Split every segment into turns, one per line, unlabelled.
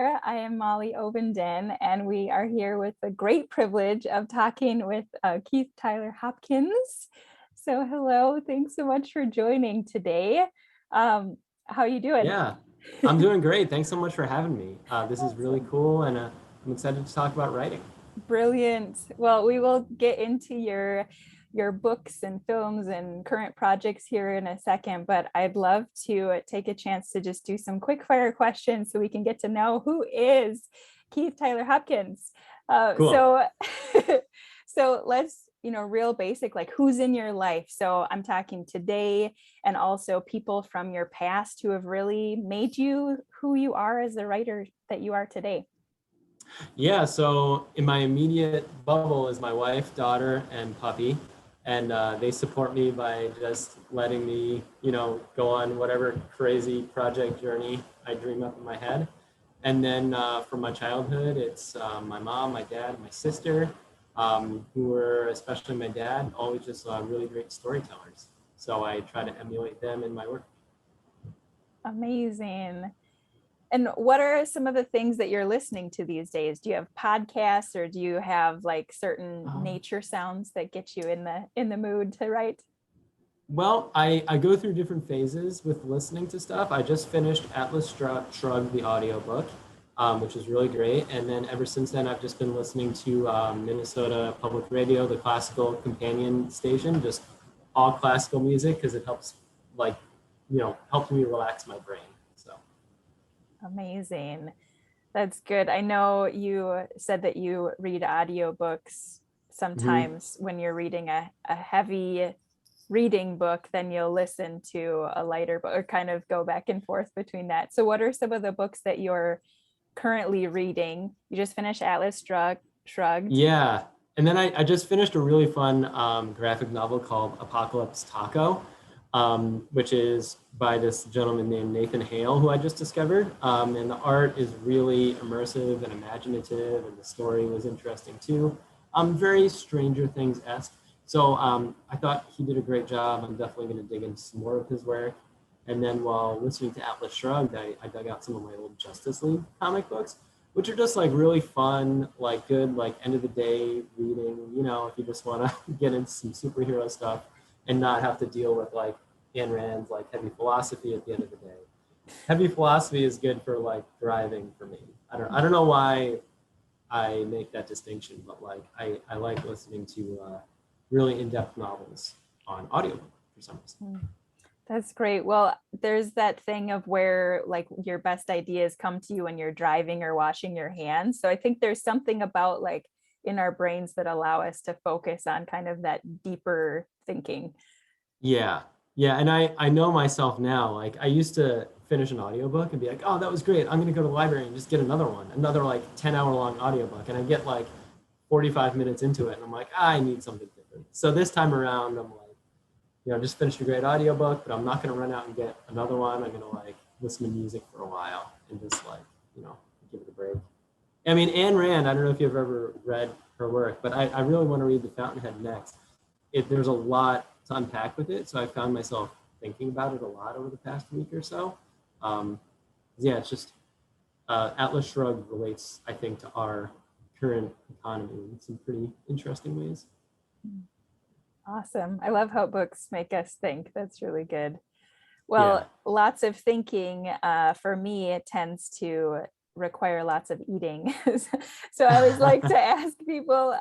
I am Molly Ovenden, and we are here with the great privilege of talking with Keith Tyler Hopkins. So hello, thanks so much for joining today. How are you doing?
Yeah, I'm doing great. Thanks so much for having me. This is really
Awesome.
cool, and I'm excited to talk about writing.
Brilliant. Well, we will get into your books and films and current projects here in a second, but I'd love to take a chance to just do some quick fire questions so we can get to know who is Keith Tyler Hopkins.
Cool.
So let's, real basic, like who's in your life. So I'm talking today and also people from your past who have really made you who you are as the writer that you are today.
Yeah, so in my immediate bubble is my wife, daughter, and puppy, and they support me by just letting me, go on whatever crazy project journey I dream up in my head. And then from my childhood, it's my mom, my dad, my sister, who were, especially my dad, always just really great storytellers. So I try to emulate them in my work.
Amazing. And what are some of the things that you're listening to these days? Do you have podcasts or do you have like certain
Um,
nature sounds that get you in the mood to write?
Well, I go through different phases with listening to stuff. I just finished Atlas Shrugged, the audiobook, which is really great. And then ever since then, I've just been listening to Minnesota Public Radio, the classical companion station, just all classical music because it helps, like, helps me relax my brain. So,
Amazing. That's good. I know you said that you read audiobooks
mhm.
sometimes when you're reading a heavy reading book, then you'll listen to a lighter book or kind of go back and forth between that. So what are some of the books that you're currently reading? You just finished Shrugged.
Yeah. And then I just finished a really fun graphic novel called Apocalypse Taco, which is by this gentleman named Nathan Hale, who I just discovered. And the art is really immersive and imaginative, and the story was interesting too. Very Stranger Things-esque. So I thought he did a great job. I'm definitely going to dig into some more of his work. And then while listening to Atlas Shrugged, I dug out some of my old Justice League comic books, which are just like really fun, like good, like end of the day reading, if you just want to get into some superhero stuff and not have to deal with like Ayn Rand's like heavy philosophy at the end of the day. Heavy philosophy is good for like driving for me. I don't know why I make that distinction, but like I like listening to really in-depth novels on audiobook for some reason.
That's great. Well, there's that thing of where like your best ideas come to you when you're driving or washing your hands. So I think there's something about like in our brains that allow us to focus on kind of that deeper thinking.
Yeah. Yeah. And I know myself now, like I used to finish an audiobook and be like, oh, that was great. I'm going to go to the library and just get another one, another like 10-hour long audiobook. And I get like 45 minutes into it and I'm like, I need something different. So this time around, I'm like, just finished a great audiobook, but I'm not going to run out and get another one. I'm going to like listen to music for a while and just like, give it a break. I mean, Ayn Rand, I don't know if you've ever read her work, but I really want to read The Fountainhead next. There's a lot to unpack with it. So I found myself thinking about it a lot over the past week or so. Um, yeah, it's just Atlas Shrugged relates, I think, to our current economy in some pretty interesting ways.
Awesome. I love how books make us think. That's really good.
Yeah.
Well, lots of thinking for me, it tends to require lots of eating. So I always like to ask people,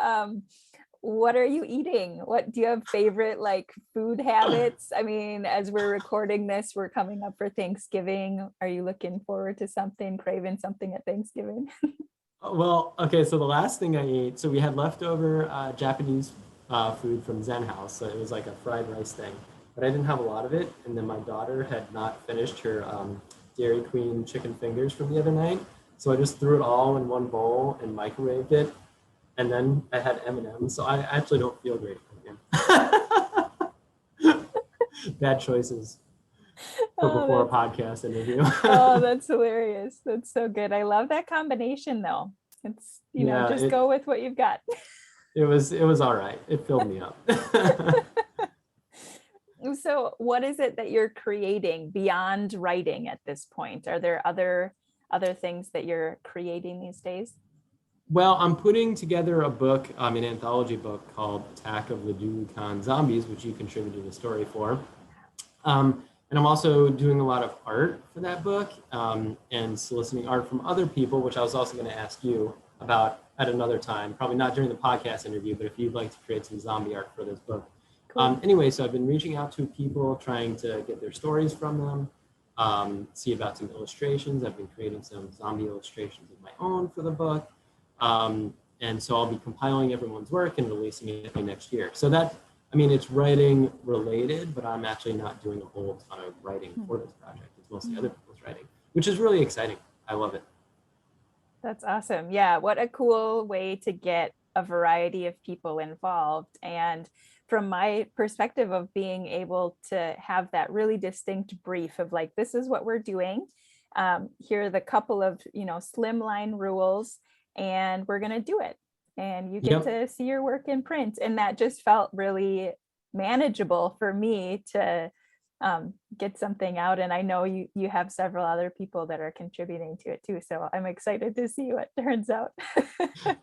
what are you eating? What do you have favorite like food habits? I mean, as we're recording this, we're coming up for Thanksgiving. Are you looking forward to something, craving something at Thanksgiving?
Well, okay, so the last thing I ate, so we had leftover Japanese food from Zen House. So it was like a fried rice thing, but I didn't have a lot of it. And then my daughter had not finished her Dairy Queen chicken fingers from the other night. So I just threw it all in one bowl and microwaved it. And then I had M&Ms. So I actually don't feel great again. Bad choices for
Oh,
before a
that's
podcast interview.
oh, that's hilarious. That's so good. I love that combination though. It's,
Yeah,
just go with what you've got.
it was all right. It filled me up.
So, what is it that you're creating beyond writing at this point? Are there other other things that you're creating these days?
Well, I'm putting together a book, an anthology book called Attack of the Dulu Khan Zombies, which you contributed a story for. And I'm also doing a lot of art for that book, and soliciting art from other people, which I was also going to ask you about at another time, probably not during the podcast interview, but if you'd like to create some zombie art for this book. Cool. Anyway, so I've been reaching out to people, trying to get their stories from them, see about some illustrations. I've been creating some zombie illustrations of my own for the book. And so I'll be compiling everyone's work and releasing it next year. So that, it's writing related, but I'm actually not doing a whole ton of writing for this project. It's mostly other people's writing, which is really exciting. I love it.
That's awesome. Yeah, what a cool way to get a variety of people involved. And from my perspective of being able to have that really distinct brief of like, this is what we're doing. Here are the couple of, slimline rules, and we're going to do it. And you get to see your work in print. And that just felt really manageable for me to get something out. And I know you have several other people that are contributing to it too. So I'm excited to see what turns out.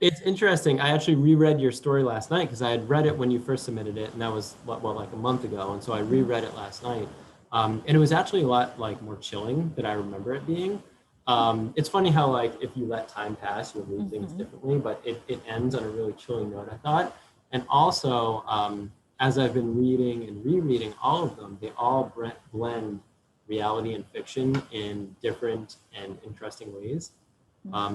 It's interesting. I actually reread your story last night because I had read it when you first submitted it. And that was like a month ago. And so I reread it last night. And it was actually a lot more chilling than I remember it being. It's funny how if you let time pass, you'll read things differently, but it ends on a really chilling note, I thought. And also, as I've been reading and rereading all of them, they all blend reality and fiction in different and interesting ways.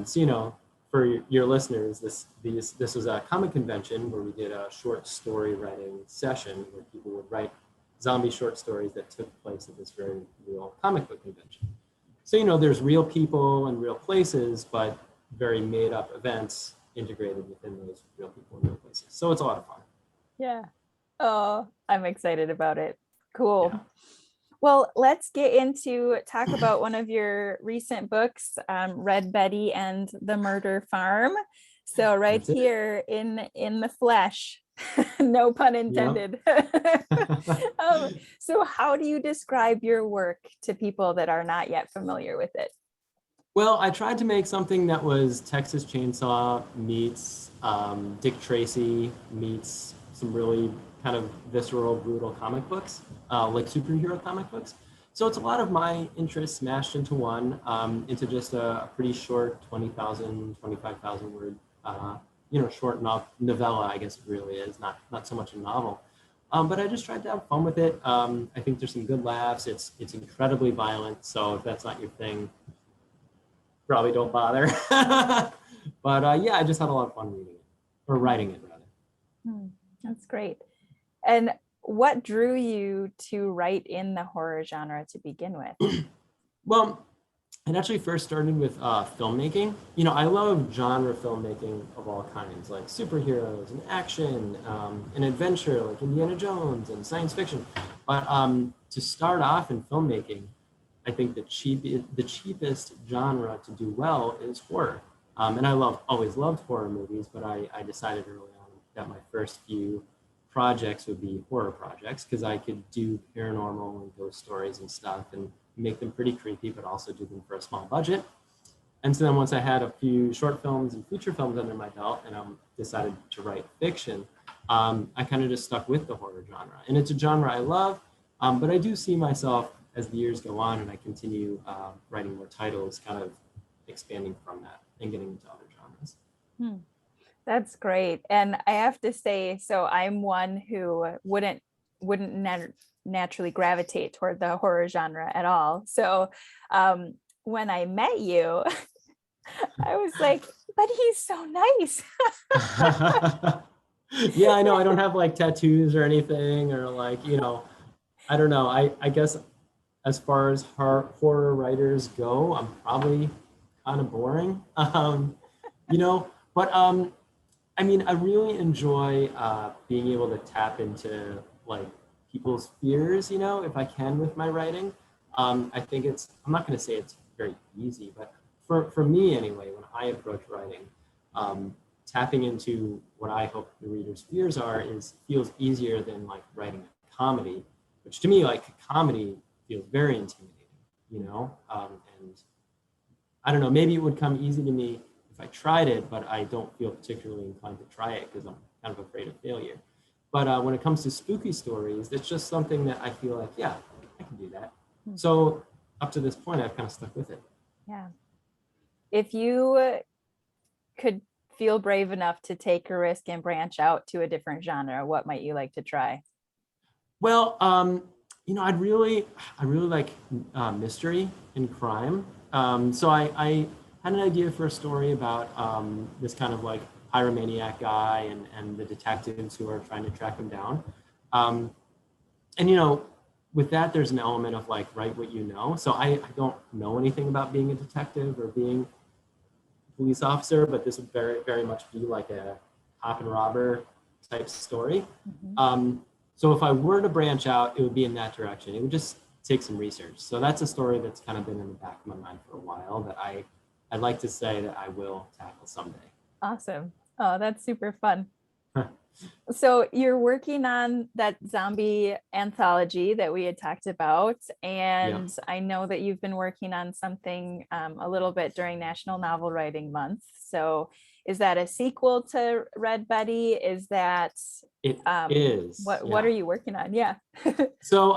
So, for your listeners, this was a comic convention where we did a short story writing session where people would write zombie short stories that took place at this very real comic book convention. So, there's real people and real places, but very made up events integrated within those real people and real places. So it's a lot of fun.
Yeah. Oh, I'm excited about it. Cool.
Yeah.
Well, let's get into talk about one of your recent books, Red Betty and the Murder Farm. So right here in the flesh, no pun intended. So how do you describe your work to people that are not yet familiar with it?
Well, I tried to make something that was Texas Chainsaw meets Dick Tracy meets some really kind of visceral, brutal comic books, like superhero comic books. So it's a lot of my interests smashed into one, into just a pretty short 20,000, 25,000 word, short novella, I guess it really is, not so much a novel. But I just tried to have fun with it. I think there's some good laughs. It's incredibly violent. So if that's not your thing, probably don't bother. But I just had a lot of fun reading it, or writing it rather.
That's great. And what drew you to write in the horror genre to begin with?
Well, it actually first started with filmmaking. I love genre filmmaking of all kinds, like superheroes and action and adventure, like Indiana Jones and science fiction. But to start off in filmmaking, I think the cheapest genre to do well is horror. And I always loved horror movies, but I decided early on that my first few projects would be horror projects because I could do paranormal and ghost stories and stuff and make them pretty creepy, but also do them for a small budget. And so then once I had a few short films and feature films under my belt and I decided to write fiction, I kind of just stuck with the horror genre. And it's a genre I love, but I do see myself as the years go on and I continue writing more titles, kind of expanding from that and getting into other genres.
That's great. And I have to say, so I'm one who wouldn't naturally gravitate toward the horror genre at all. So when I met you, I was like, but he's so nice.
Yeah, I know. I don't have like tattoos or anything, or like, I don't know. I guess as far as horror writers go, I'm probably kind of boring, but I really enjoy being able to tap into like people's fears, if I can with my writing. I think I'm not going to say it's very easy, but for me anyway, when I approach writing, tapping into what I hope the reader's fears are feels easier than like writing a comedy, which to me, like comedy feels very intimidating, and I don't know, maybe it would come easy to me if I tried it, but I don't feel particularly inclined to try it because I'm kind of afraid of failure. But when it comes to spooky stories, it's just something that I feel like, yeah, I can do that. So up to this point, I've kind of stuck with it.
Yeah. If you could feel brave enough to take a risk and branch out to a different genre, what might you like to try?
Well, I really like mystery and crime. So I had an idea for a story about this kind of like pyromaniac guy and the detectives who are trying to track him down. Um, and with that, there's an element of like, write what you know. So I don't know anything about being a detective or being a police officer, but this would very, very much be like a cop and robber type story. So if I were to branch out, it would be in that direction. It would just take some research. So that's a story that's kind of been in the back of my mind for a while that I'd like to say that I will tackle someday.
Awesome. Oh, that's super fun. So you're working on that zombie anthology that we had talked about, and I know that you've been working on something a little bit during National Novel Writing Month. So is that a sequel to Red Betty? Is that
It is.
What are you working on? Yeah.
So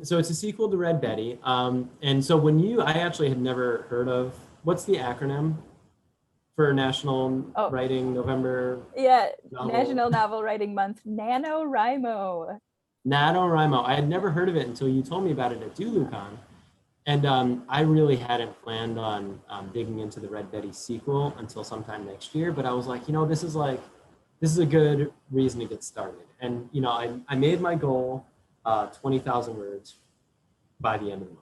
it's a sequel to Red Betty. And so I actually had never heard of, what's the acronym for National Writing November?
Yeah, National Novel Writing Month, NaNoWriMo.
NaNoWriMo. I had never heard of it until you told me about it at DuluCon. And I really hadn't planned on digging into the Red Betty sequel until sometime next year. But I was like, this is a good reason to get started. And, I made my goal 20,000 words by the end of the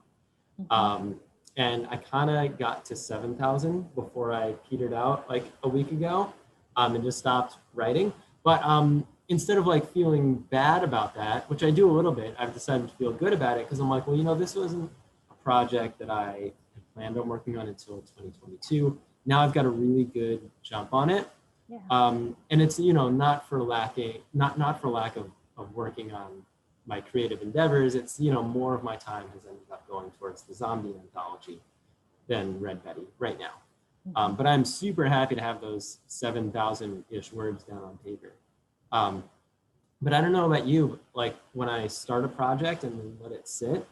month. And I kind of got to 7,000 before I petered out like a week ago and just stopped writing. But instead of like feeling bad about that, which I do a little bit, I've decided to feel good about it because I'm like, well, this wasn't a project that I had planned on working on until 2022. Now I've got a really good jump on it.
Yeah.
And it's, not for lack of working on my creative endeavors. It's, more of my time has ended up going towards the zombie anthology than Red Betty right now. But I'm super happy to have those 7,000-ish words down on paper. But I don't know about you, like when I start a project and then let it sit,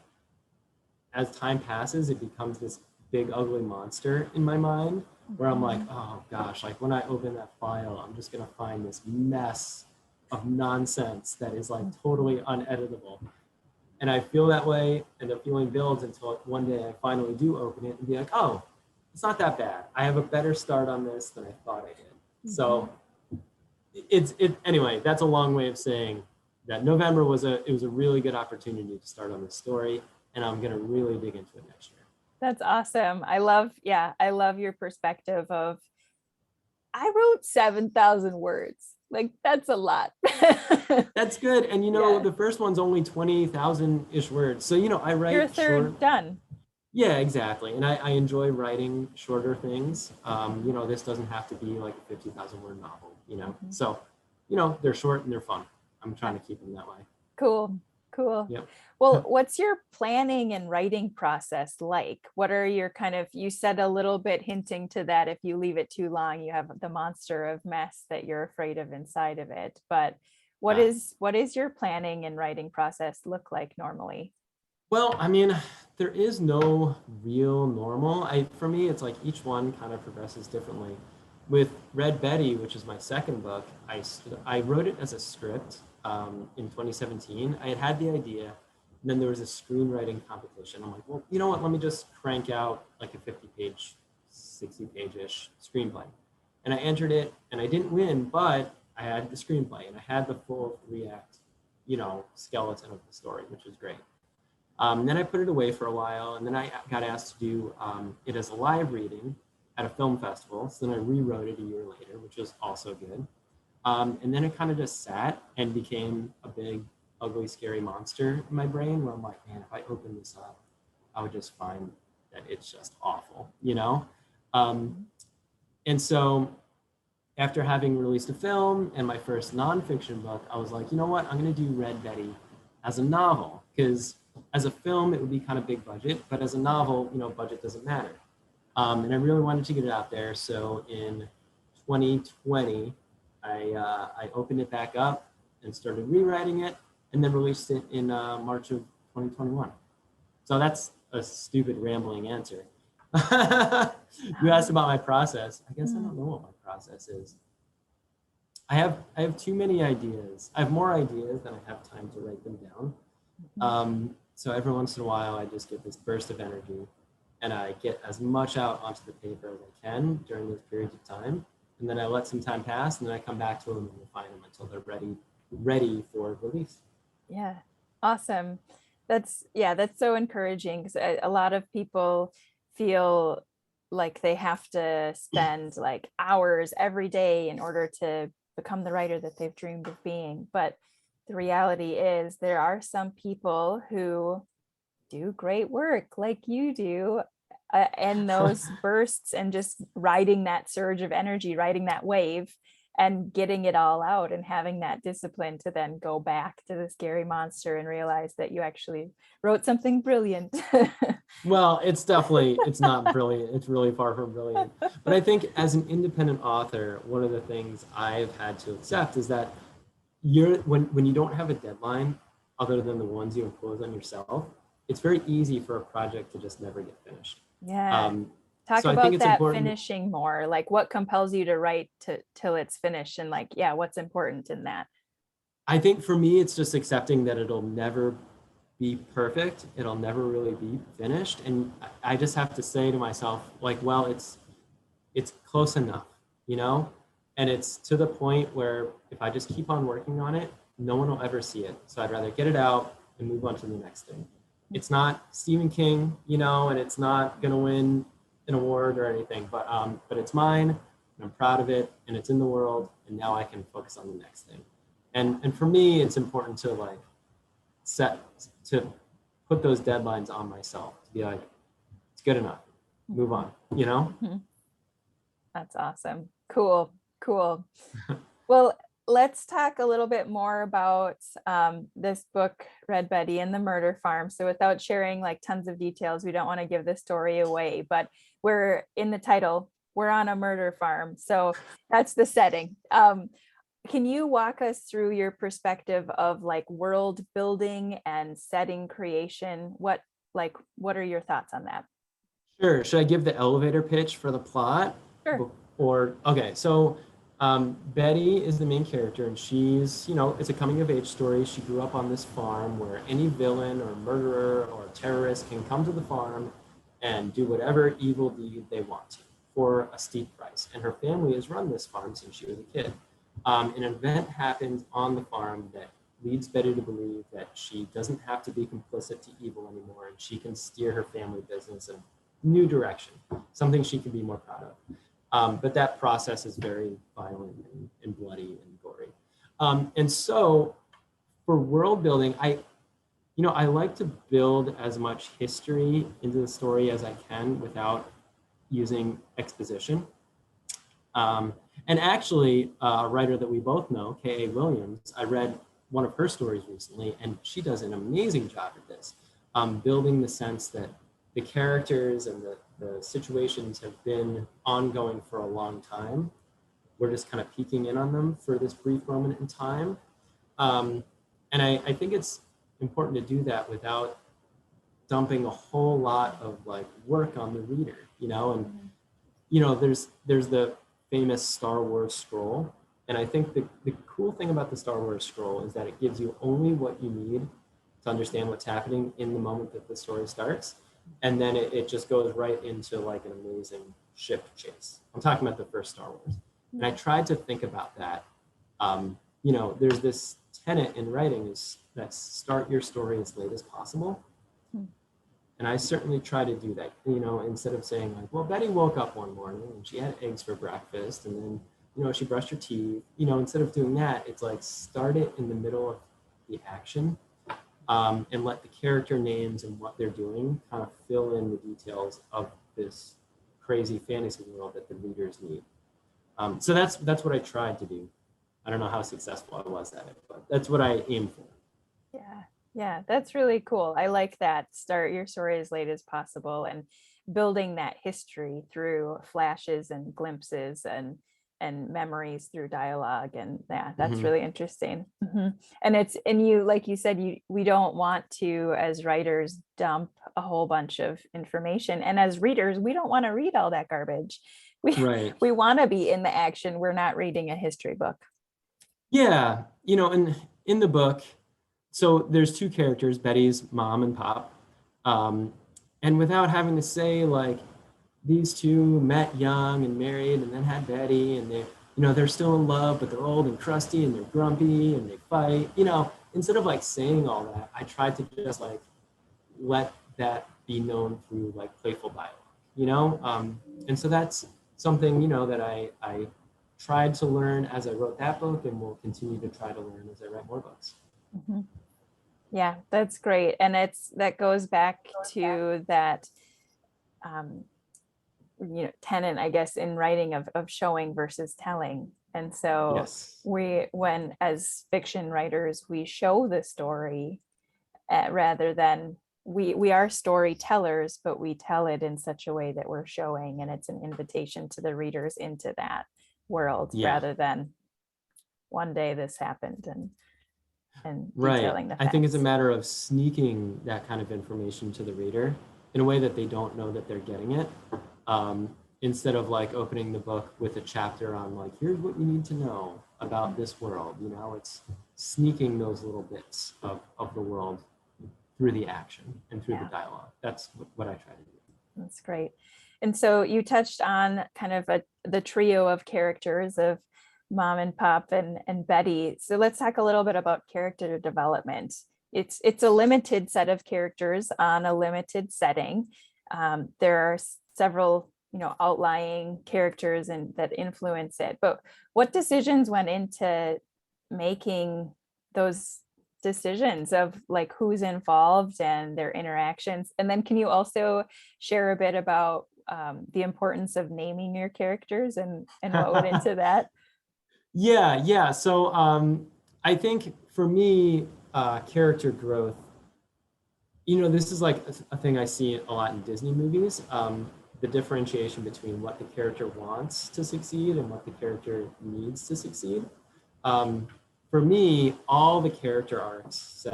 as time passes, it becomes this big ugly monster in my mind where I'm like, oh gosh, like when I open that file, I'm just gonna find this mess of nonsense that is like totally uneditable. And I feel that way, and the feeling builds until one day I finally do open it and be like, oh, it's not that bad. I have a better start on this than I thought I did. So anyway, that's a long way of saying that November was a really good opportunity to start on this story, and I'm gonna really dig into it next year.
That's awesome. I love your perspective of, I wrote 7,000 words. Like that's a lot.
That's good. And the first one's only 20,000-ish words. So, I write
You're a third done.
Yeah, exactly. And I enjoy writing shorter things. This doesn't have to be like a 50,000 word novel, So, they're short and they're fun. I'm trying to keep them that way.
Cool.
Yep.
Well, what's your planning and writing process like? What are your you said a little bit hinting to that if you leave it too long, you have the monster of mess that you're afraid of inside of it. But what is your planning and writing process look like normally?
Well, I mean, there is no real normal. For me, it's like each one kind of progresses differently. With Red Betty, which is my second book, I wrote it as a script in 2017. I had the idea, and then there was a screenwriting competition. I'm like, well, you know what? Let me just crank out like a 50-page, 60-page-ish screenplay. And I entered it, and I didn't win, but I had the screenplay, and I had the full 3-act, skeleton of the story, which was great. Then I put it away for a while, and then I got asked to do it as a live reading at a film festival. So then I rewrote it a year later, which was also good. And then it kind of just sat and became a big, ugly, scary monster in my brain where I'm like, man, if I open this up, I would just find that it's just awful, And so after having released a film and my first nonfiction book, I was like, you know what? I'm going to do Red Betty as a novel, because as a film, it would be kind of big budget, but as a novel, budget doesn't matter. And I really wanted to get it out there. So in 2020, I opened it back up and started rewriting it, and then released it in March of 2021. So that's a stupid rambling answer. You asked about my process. I guess I don't know what my process is. I have too many ideas. I have more ideas than I have time to write them down. So every once in a while, I just get this burst of energy, and I get as much out onto the paper as I can during those periods of time. And then I let some time pass, and then I come back to them and refine them until they're ready for release.
Yeah, awesome. That's so encouraging, because a lot of people feel like they have to spend like hours every day in order to become the writer that they've dreamed of being. But the reality is there are some people who do great work like you do, and those bursts, and just riding that surge of energy, riding that wave, and getting it all out, and having that discipline to then go back to the scary monster and realize that you actually wrote something brilliant.
Well, it's not brilliant. It's really far from brilliant. But I think as an independent author, one of the things I've had to accept is that when you don't have a deadline other than the ones you impose on yourself, it's very easy for a project to just never get finished.
Yeah. Talk
so I
about
think it's
that
important.
finishing more, like what compels you to write till it's finished, and like, yeah, what's important in that?
I think for me, it's just accepting that it'll never be perfect. It'll never really be finished. And I just have to say to myself, like, well, it's close enough, you know? And it's to the point where if I just keep on working on it, no one will ever see it. So I'd rather get it out and move on to the next thing. It's not Stephen King, you know, and it's not going to win an award or anything, but it's mine, and I'm proud of it, and it's in the world, and now I can focus on the next thing. And for me, it's important to like to put those deadlines on myself, to be like, it's good enough, move on, you know?
That's awesome. Cool. Well, let's talk a little bit more about this book, Red Betty and the Murder Farm. So without sharing like tons of details, we don't want to give the story away, but we're in the title, we're on a murder farm. So that's the setting. Can you walk us through your perspective of like world building and setting creation? What are your thoughts on that?
Sure. Should I give the elevator pitch for the plot?
Sure.
Or, okay, so Betty is the main character, and she's, it's a coming of age story. She grew up on this farm where any villain or murderer or terrorist can come to the farm and do whatever evil deed they want to for a steep price. And her family has run this farm since she was a kid. An event happens on the farm that leads Betty to believe that she doesn't have to be complicit to evil anymore, and she can steer her family business in a new direction, something she can be more proud of. But that process is very violent and bloody and gory. And so for world building, I like to build as much history into the story as I can without using exposition. And actually, a writer that we both know, K.A. Williams, I read one of her stories recently, and she does an amazing job at this, building the sense that the characters and the situations have been ongoing for a long time. We're just kind of peeking in on them for this brief moment in time. And I think it's important to do that without dumping a whole lot of like work on the reader, and there's the famous Star Wars scroll. And I think the cool thing about the Star Wars scroll is that it gives you only what you need to understand what's happening in the moment that the story starts. And then it just goes right into like an amazing ship chase. I'm talking about the first Star Wars. And I tried to think about that. There's this tenet in writing is that start your story as late as possible. And I certainly try to do that, instead of saying like, well, Betty woke up one morning and she had eggs for breakfast and then, she brushed her teeth, instead of doing that, it's like start it in the middle of the action, and let the character names and what they're doing kind of fill in the details of this crazy fantasy world that the readers need. So that's what I tried to do. I don't know how successful I was at it, but that's what I aim for.
Yeah, that's really cool. I like that. Start your story as late as possible. And building that history through flashes and glimpses and memories through dialogue, and that's really interesting. And you, like you said, we don't want to, as writers, dump a whole bunch of information, and as readers we don't want to read all that garbage.
Right.
We want to be in the action. We're not reading a history book.
Yeah, and in the book, so there's two characters, Betty's mom and pop, and without having to say like these two met young and married and then had Betty, and they're still in love, but they're old and crusty and they're grumpy and they fight. Instead of like saying all that, I tried to just like let that be known through like playful dialogue, and so that's something that I tried to learn as I wrote that book, and will continue to try to learn as I write more books.
Yeah, that's great. And that goes back to that tenet, I guess, in writing of showing versus telling. And so
Yes.
when as fiction writers, we show the story rather than we are storytellers, but we tell it in such a way that we're showing, and it's an invitation to the readers into that world, rather than one day this happened and detailing the facts.
I think it's a matter of sneaking that kind of information to the reader in a way that they don't know that they're getting it. Instead of like opening the book with a chapter on like, here's what you need to know about this world, it's sneaking those little bits of the world through the action and through the dialogue. That's what I try to do.
That's great. And so you touched on kind of the trio of characters of Mom and Pop and Betty. So let's talk a little bit about character development. It's a limited set of characters on a limited setting. There are several outlying characters and that influence it, but what decisions went into making those decisions of like who's involved and their interactions? And then can you also share a bit about the importance of naming your characters and what went into that?
Yeah. So I think for me, character growth, this is like a thing I see a lot in Disney movies. The differentiation between what the character wants to succeed and what the character needs to succeed. For me, all the character arcs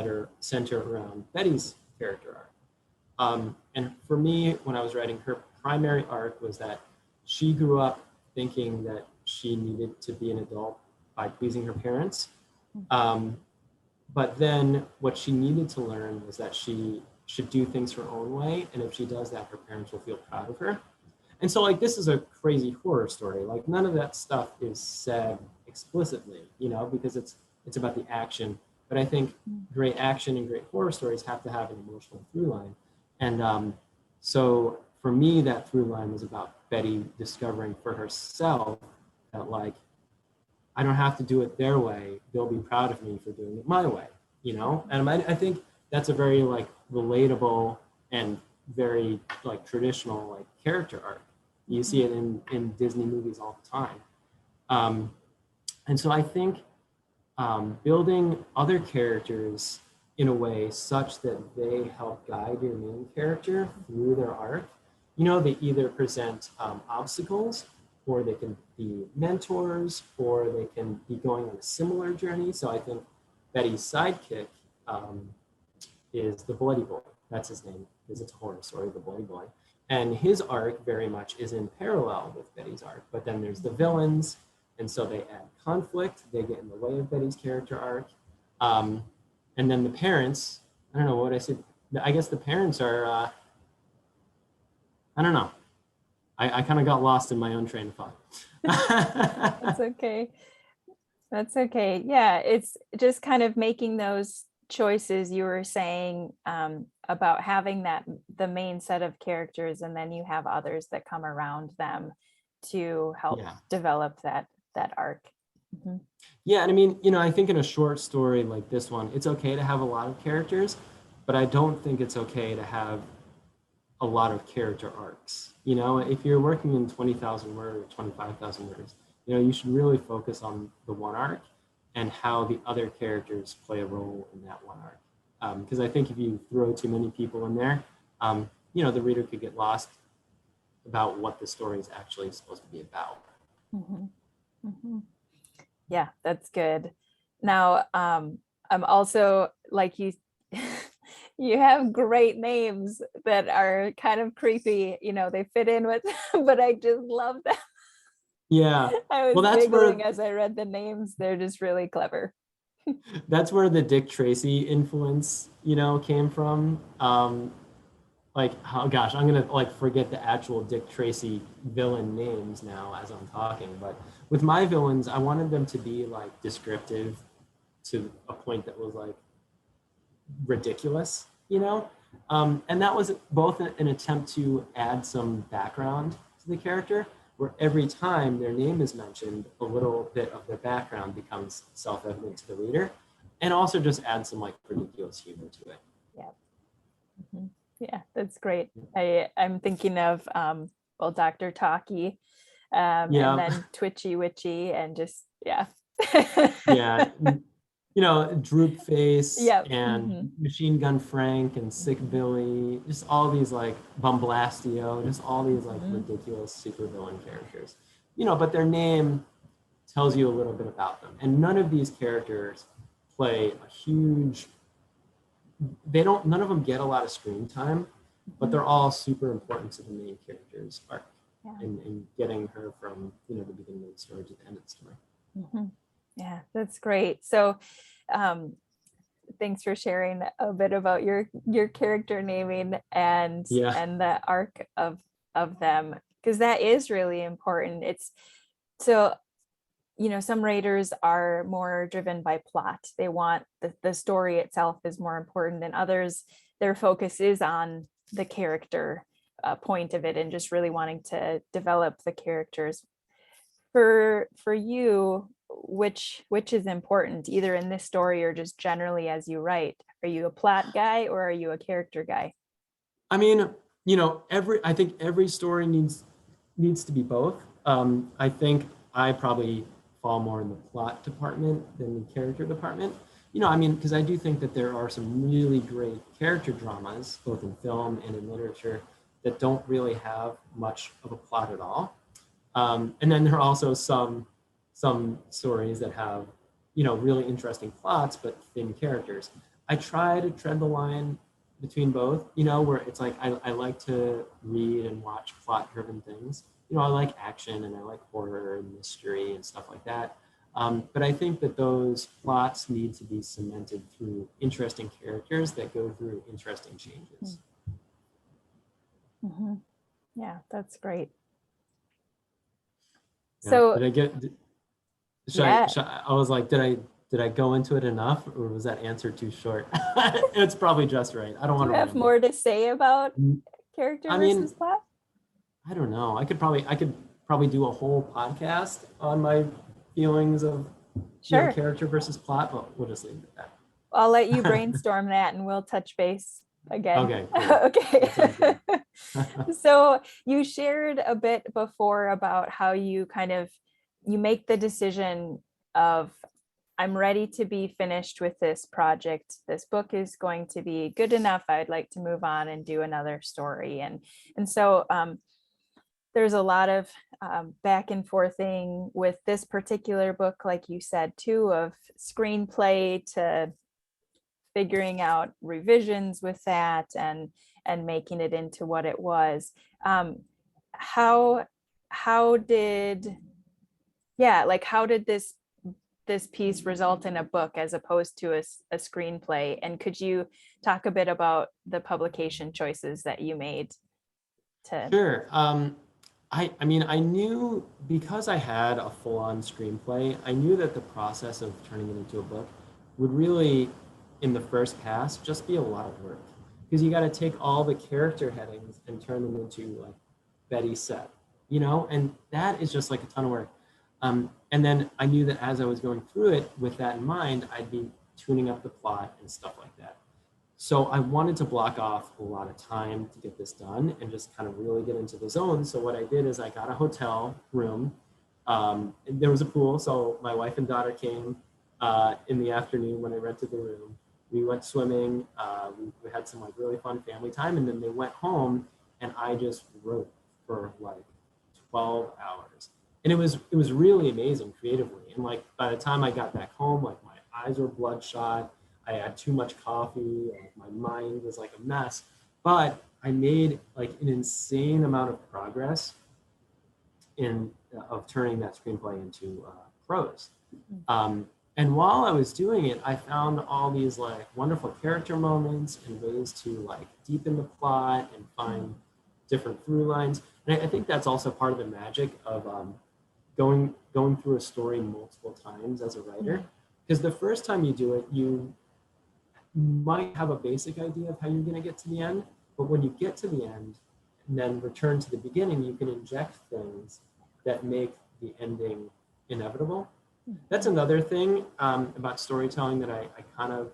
center around Betty's character arc. And for me, when I was writing, her primary arc was that she grew up thinking that she needed to be an adult by pleasing her parents. But then what she needed to learn was that she should do things her own way. And if she does that, her parents will feel proud of her. And so like, this is a crazy horror story. Like none of that stuff is said explicitly, because it's about the action. But I think great action and great horror stories have to have an emotional through line. And so for me, that through line was about Betty discovering for herself that like, I don't have to do it their way. They'll be proud of me for doing it my way, And I think that's a very like relatable and very like traditional like character arc. You see it in Disney movies all the time. And so I think building other characters in a way such that they help guide your main character through their arc. They either present obstacles, or they can be mentors, or they can be going on a similar journey. So I think Betty's sidekick is the Bloody Boy. That's his name, because it's a horror story, the Bloody Boy. And his arc very much is in parallel with Betty's arc. But then there's the villains, and so they add conflict. They get in the way of Betty's character arc. And then the parents, I don't know what I said. I guess the parents are, I don't know. I kind of got lost in my own train of thought.
That's okay. That's okay. Yeah, it's just kind of making those choices you were saying about having the main set of characters, and then you have others that come around them to help develop that arc.
Yeah, and I mean, I think in a short story like this one, it's okay to have a lot of characters, but I don't think it's okay to have a lot of character arcs. If you're working in 20,000 words or 25,000 words, you should really focus on the one arc and how the other characters play a role in that one arc. Because I think if you throw too many people in there, the reader could get lost about what the story is actually supposed to be about.
Mhm. Mhm. Yeah, that's good. Now, I'm also like you, you have great names that are kind of creepy, they fit in with, but I just love them.
Yeah.
I
Well,
was giggling as I read the names. They're just really clever.
that's where the Dick Tracy influence, came from. Like, oh gosh, I'm gonna like forget the actual Dick Tracy villain names now as I'm talking. But with my villains, I wanted them to be like descriptive to a point that was like ridiculous, and that was both an attempt to add some background to the character, where every time their name is mentioned, a little bit of their background becomes self-evident to the reader, and also just add some like ridiculous humor to it.
Yeah. Mhm. Yeah, that's great. I'm thinking of well, Dr. Talkie, and
Yeah,
then Twitchy Witchy, and just yeah.
yeah. Droop Face
Yep.
and
Mhm.
Machine Gun Frank and Sick
Mhm.
Billy, just all these like Bumblastio, just all these like
Mhm.
ridiculous supervillain characters. But their name tells you a little bit about them. And none of these characters play a huge, none of them get a lot of screen time, but
Mhm.
they're all super important to the main character's arc
Yeah.
in getting her from, the beginning of the story to the end of the story.
Mhm. Yeah, that's great. So, um, thanks for sharing a bit about your character naming and
Yeah.
the arc of them, because that is really important. It's so some writers are more driven by plot. They want the story itself is more important than others. Their focus is on the character point of it and just really wanting to develop the characters. For you, which is important, either in this story or just generally as you write? Are you a plot guy or are you a character guy?
I mean, I think every story needs to be both. I think I probably fall more in the plot department than the character department. Because I do think that there are some really great character dramas, both in film and in literature, that don't really have much of a plot at all. And then there are also some stories that have, really interesting plots but thin characters. I try to tread the line between both, where it's like I like to read and watch plot-driven things. I like action and I like horror and mystery and stuff like that. But I think that those plots need to be cemented through interesting characters that go through interesting changes.
Mm-hmm. Yeah, that's great.
Yeah.
So
Did I get?
yeah,
I was like, did I go into it enough, or was that answer too short? It's probably just right. I don't
do
want
you
to
have
ramble.
more to say about character
I mean,
versus plot?
I don't know. I could probably do a whole podcast on my feelings of,
Sure,
character versus plot, but we'll just leave it at
I'll let you
that.
brainstorm that and we'll touch base again.
Okay, cool.
Okay.
That sounds good.
So you shared a bit before about how you you make the decision of, I'm ready to be finished with this project. This book is going to be good enough. I'd like to move on and do another story. And so there's a lot of back and forthing with this particular book, like you said, too, of screenplay to figuring out revisions with that and making it into what it was. How did, yeah, like how did this piece result in a book as opposed to a screenplay? And could you talk a bit about the publication choices that you made to?
Sure. I knew, because I had a full-on screenplay, I knew that the process of turning it into a book would really, in the first pass, just be a lot of work. Because you got to take all the character headings and turn them into like Betty said, and that is just like a ton of work. And then I knew that as I was going through it with that in mind, I'd be tuning up the plot and stuff like that. So I wanted to block off a lot of time to get this done and just kind of really get into the zone. So what I did is I got a hotel room. And there was a pool, so my wife and daughter came in the afternoon when I rented the room. We went swimming. We had some like really fun family time, and then they went home, and I just wrote for like 12 hours. And it was really amazing creatively. And like by the time I got back home, like my eyes were bloodshot. I had too much coffee, and my mind was like a mess. But I made like an insane amount of progress in of turning that screenplay into prose. And while I was doing it, I found all these like wonderful character moments and ways to like deepen the plot and find different through lines. And I think that's also part of the magic of going through a story multiple times as a writer. Because the first time you do it, you might have a basic idea of how you're going to get to the end. But when you get to the end and then return to the beginning, you can inject things that make the ending inevitable. That's another thing about storytelling that I kind of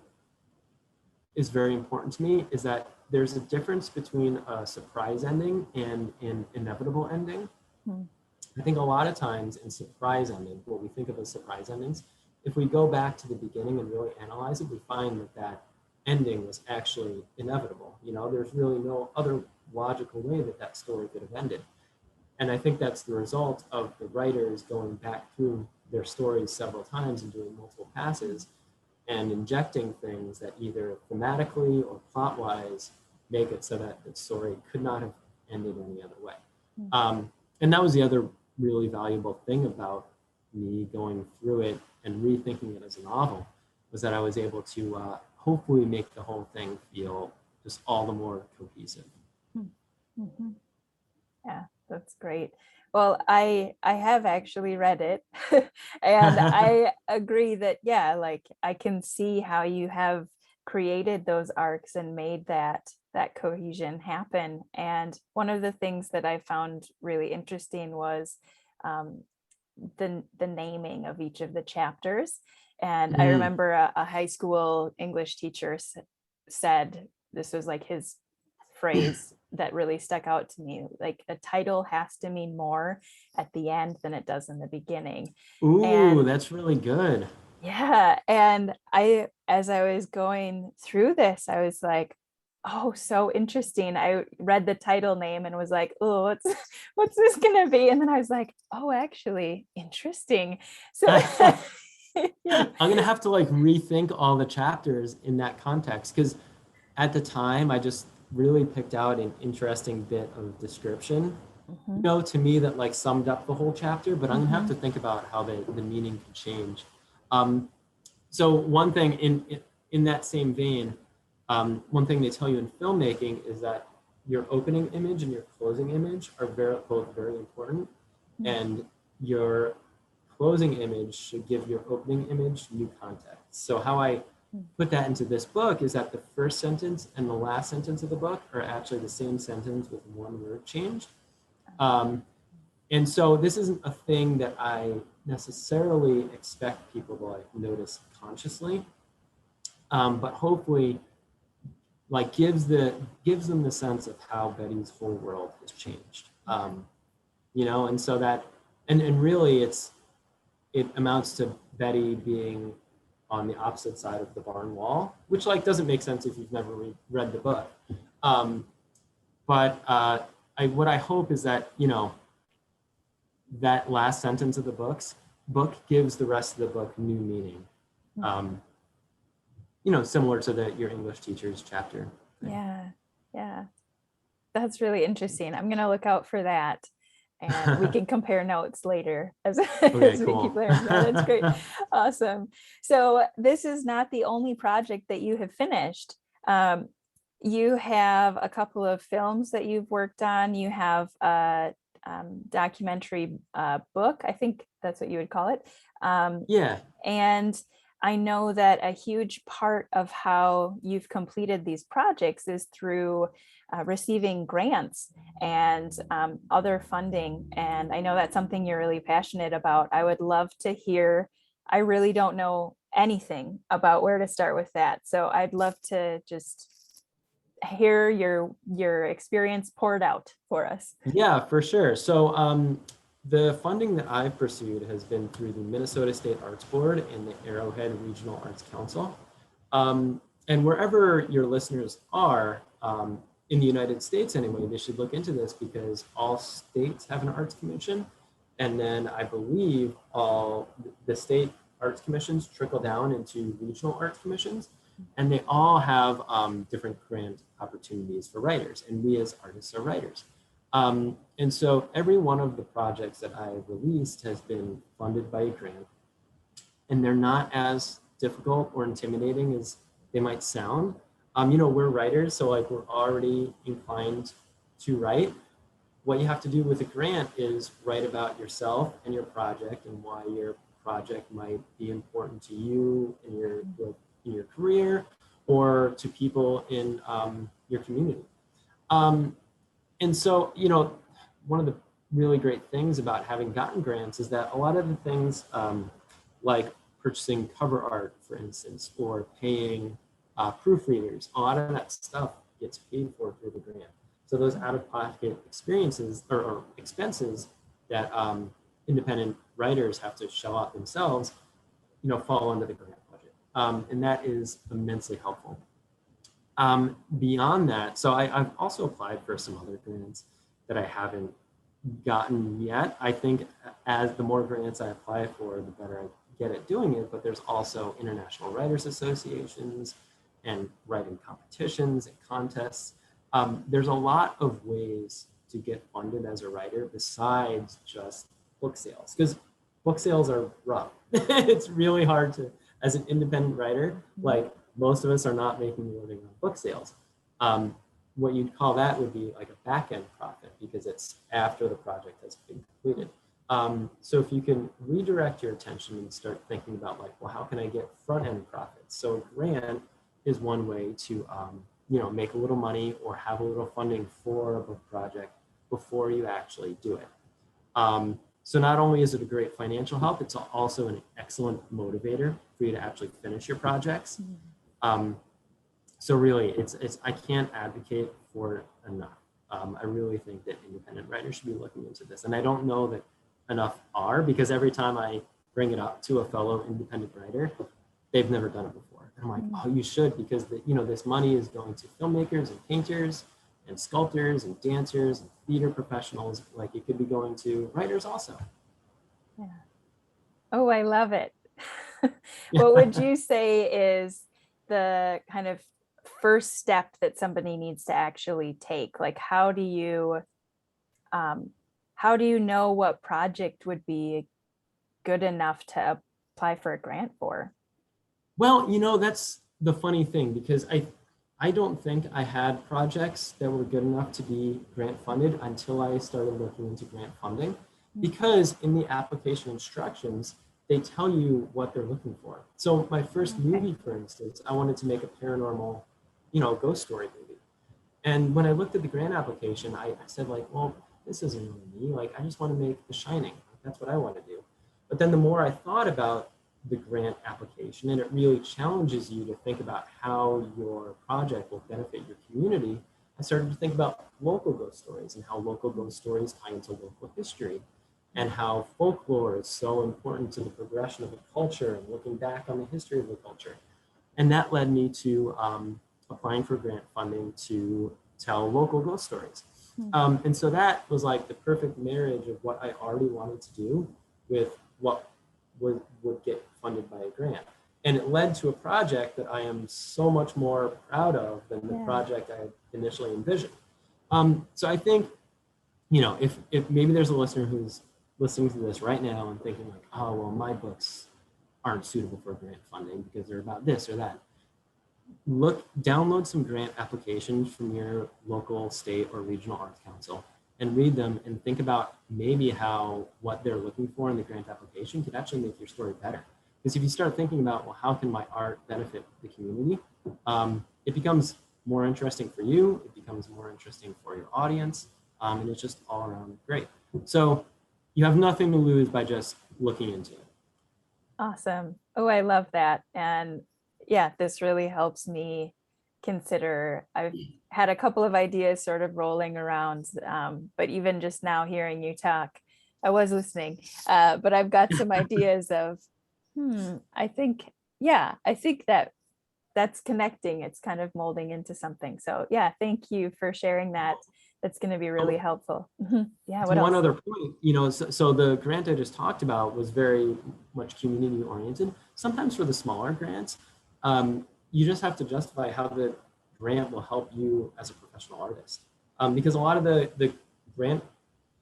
is very important to me, is that there's a difference between a surprise ending and an inevitable ending. I think a lot of times in surprise endings, what we think of as surprise endings, if we go back to the beginning and really analyze it, we find that that ending was actually inevitable. You know, there's really no other logical way that that story could have ended. And I think that's the result of the writers going back through their stories several times and doing multiple passes and injecting things that either thematically or plot-wise make it so that the story could not have ended any other way. And that was the other really valuable thing about me going through it and rethinking it as a novel, was that I was able to hopefully make the whole thing feel just all the more cohesive.
Yeah, that's great. Well, I have actually read it and I agree that, yeah, like I can see how you have created those arcs and made that cohesion happen. And one of the things that I found really interesting was the naming of each of the chapters. And I remember a high school English teacher said, this was like his phrase that really stuck out to me, like a title has to mean more at the end than it does in the beginning.
Ooh, that's really good.
Yeah. And as I was going through this, I was like, oh, so interesting. I read the title name and was like, oh, what's this gonna be? And then I was like, oh, actually interesting. So yeah.
I'm gonna have to like rethink all the chapters in that context, because at the time I just really picked out an interesting bit of description, you know, to me that like summed up the whole chapter, but I'm gonna have to think about how the meaning can change. So one thing in that same vein, one thing they tell you in filmmaking is that your opening image and your closing image are both very important, and your closing image should give your opening image new context. So how I put that into this book is that the first sentence and the last sentence of the book are actually the same sentence with one word changed. And so this isn't a thing that I necessarily expect people to like notice consciously, but hopefully like gives them the sense of how Betty's whole world has changed. You know, and so that, and really it amounts to Betty being on the opposite side of the barn wall, which like doesn't make sense if you've never read the book. But what I hope is that, you know, that last sentence of the book gives the rest of the book new meaning. You know, similar to your English teacher's chapter thing.
Yeah, that's really interesting. I'm gonna look out for that, and we can compare notes later as,
Okay,
as we
cool.
keep learning. Yeah, that's great. Awesome. So this is not the only project that you have finished. You have a couple of films that you've worked on. You have a documentary book, I think that's what you would call it.
Yeah.
And I know that a huge part of how you've completed these projects is through receiving grants and other funding. And I know that's something you're really passionate about. I would love to hear. I really don't know anything about where to start with that. So I'd love to just hear your experience poured out for us.
Yeah, for sure. So the funding that I've pursued has been through the Minnesota State Arts Board and the Arrowhead Regional Arts Council. And wherever your listeners are, in the United States anyway, they should look into this because all states have an arts commission. And then I believe all the state arts commissions trickle down into regional arts commissions. And they all have different grant opportunities for writers. And we as artists are writers. And so every one of the projects that I released has been funded by a grant. And they're not as difficult or intimidating as they might sound. You know, we're writers, so like we're already inclined to write. What you have to do with a grant is write about yourself and your project and why your project might be important to you in your career or to people in your community. And so, you know, one of the really great things about having gotten grants is that a lot of the things like purchasing cover art, for instance, or paying proofreaders, a lot of that stuff gets paid for through the grant. So those out-of-pocket experiences or expenses that independent writers have to shell out themselves, you know, fall under the grant budget. And that is immensely helpful. Beyond that, so I've also applied for some other grants that I haven't gotten yet. I think as the more grants I apply for, the better I get at doing it, but there's also international writers associations and writing competitions and contests. There's a lot of ways to get funded as a writer besides just book sales, because book sales are rough. It's really hard to, as an independent writer, like most of us are not making a living on book sales. What you'd call that would be like a back-end profit because it's after the project has been completed. So if you can redirect your attention and start thinking about like, well, how can I get front-end profits? So a grant is one way to you know, make a little money or have a little funding for a book project before you actually do it. So not only is it a great financial help, it's also an excellent motivator for you to actually finish your projects. So really, it's I can't advocate for it enough. I really think that independent writers should be looking into this. And I don't know that enough are, because every time I bring it up to a fellow independent writer, they've never done it before. And I'm like, oh, you should, because you know, this money is going to filmmakers and painters and sculptors and dancers and theater professionals. Like it could be going to writers also.
Yeah. Oh, I love it. What would you say is the kind of first step that somebody needs to actually take? Like, how do you know what project would be good enough to apply for a grant for?
Well, you know, that's the funny thing, because I don't think I had projects that were good enough to be grant funded until I started looking into grant funding, because in the application instructions, they tell you what they're looking for. So my first movie, for instance, I wanted to make a paranormal, you know, ghost story movie. And when I looked at the grant application, I said like, well, this isn't really me. Like, I just want to make The Shining. That's what I want to do. But then the more I thought about the grant application, and it really challenges you to think about how your project will benefit your community, I started to think about local ghost stories and how local ghost stories tie into local history, and how folklore is so important to the progression of a culture and looking back on the history of the culture. And that led me to applying for grant funding to tell local ghost stories. And so that was like the perfect marriage of what I already wanted to do with what would get funded by a grant. And it led to a project that I am so much more proud of than the project I had initially envisioned. So I think, you know, if maybe there's a listener who's listening to this right now and thinking like, oh, well, my books aren't suitable for grant funding because they're about this or that. Download some grant applications from your local, state, or regional arts council and read them and think about maybe how what they're looking for in the grant application could actually make your story better. Because if you start thinking about, well, how can my art benefit the community? It becomes more interesting for you, it becomes more interesting for your audience, and it's just all around great. So you have nothing to lose by just looking into it.
Awesome. Oh, I love that. And yeah, this really helps me consider. I've had a couple of ideas sort of rolling around, but even just now hearing you talk, I was listening, but I've got some ideas of, I think that that's connecting, it's kind of molding into something. So yeah, thank you for sharing that. That's going to be really helpful. Yeah,
To
what
one
else?
other point, you know, so the grant I just talked about was very much community oriented. Sometimes for the smaller grants, you just have to justify how the grant will help you as a professional artist. Because a lot of the grant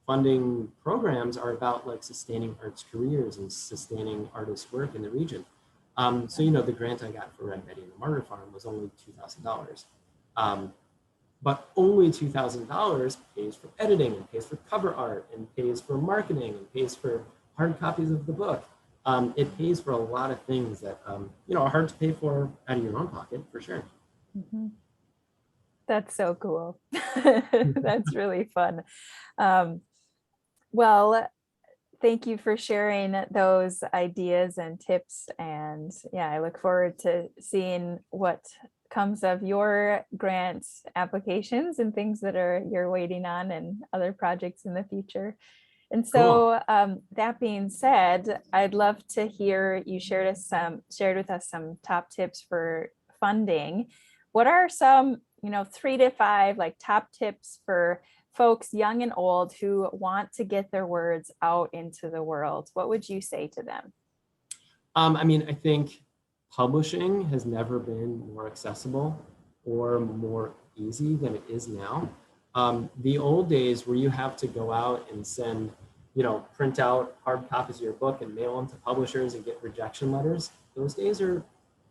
funding programs are about like sustaining arts careers and sustaining artists' work in the region. So, you know, the grant I got for Red Betty and the Martyr Farm was only $2,000. But only $2,000 pays for editing and pays for cover art and pays for marketing and pays for hard copies of the book. It pays for a lot of things that, you know, are hard to pay for out of your own pocket, for sure.
That's so cool. That's really fun. Well, thank you for sharing those ideas and tips. And yeah, I look forward to seeing what comes of your grant applications and things that you're waiting on and other projects in the future. And so that being said, I'd love to hear you shared with us some top tips for funding. What are some, 3 to 5 like top tips for folks young and old who want to get their words out into the world? What would you say to them?
I mean, I think publishing has never been more accessible or more easy than it is now. The old days where you have to go out and send, print out hard copies of your book and mail them to publishers and get rejection letters, those days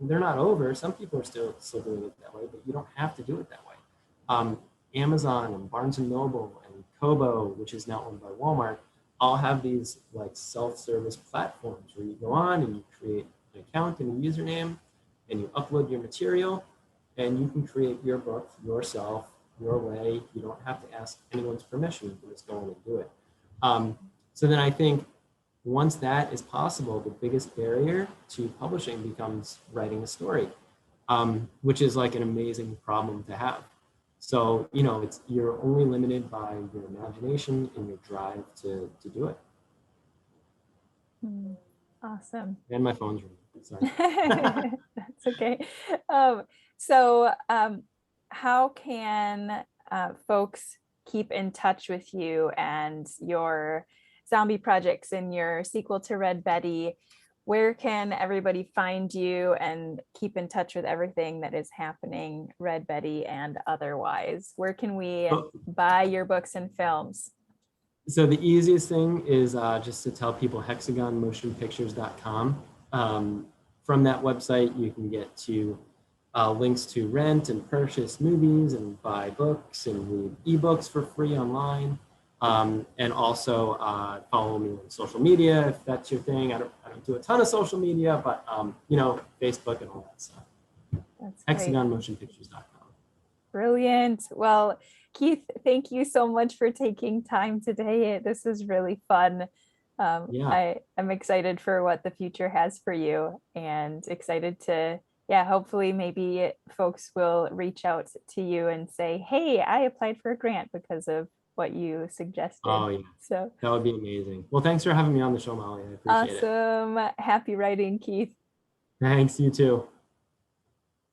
they're not over. Some people are still doing it that way, but you don't have to do it that way. Amazon and Barnes and Noble and Kobo, which is now owned by Walmart, all have these like self-service platforms where you go on and you create an account and a username and you upload your material and you can create your book yourself, your way. You don't have to ask anyone's permission. You can just go in and do it. So then I think once that is possible, the biggest barrier to publishing becomes writing a story, which is like an amazing problem to have. So, you're only limited by your imagination and your drive to do it.
Awesome.
And my phone's ringing. Sorry.
That's okay. So how can folks keep in touch with you and your zombie projects and your sequel to Red Betty? Where can everybody find you and keep in touch with everything that is happening, Red Betty and otherwise? Where can we buy your books and films?
So the easiest thing is just to tell people hexagonmotionpictures.com. From that website, you can get to links to rent and purchase movies and buy books and read ebooks for free online. And also follow me on social media if that's your thing. I don't do a ton of social media, but Facebook and all that stuff. That's hexagonmotionpictures.com.
Brilliant. Well, Keith, thank you so much for taking time today. This is really fun. I'm excited for what the future has for you and excited to, hopefully maybe folks will reach out to you and say, hey, I applied for a grant because of what you suggested.
Oh, yeah.
So
that would be amazing. Well, thanks for having me on the show, Molly. I appreciate it.
Awesome. Happy writing, Keith.
Thanks, you too.